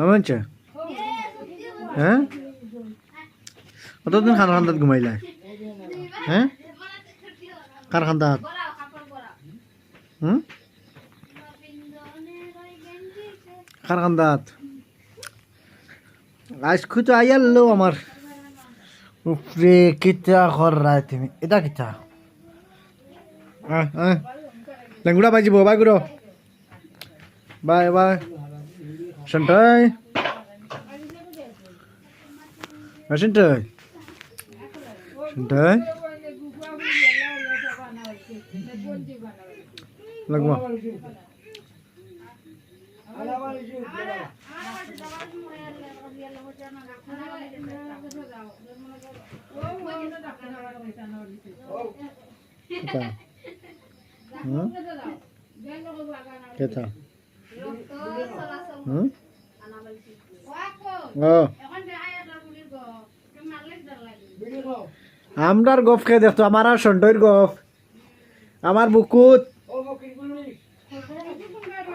মানছে হ্যাঁ কতদিন খান খান্দাত ঘুমাইলা হ্যাঁ কার খান্দাত কার খান্দাত আজকে তো আইয়ালো আমার উপরে কিতা কর রায় তুমি এটা কিতা লেঙ্গুড়া বাজিব বাই গুড়ো বাই বাই সন্টাই সন্টাই সন্টাই লাগবা কেতা আমরার গফ কে দেখতো আমার আর সন্টয়ের গফ আমার বুকুত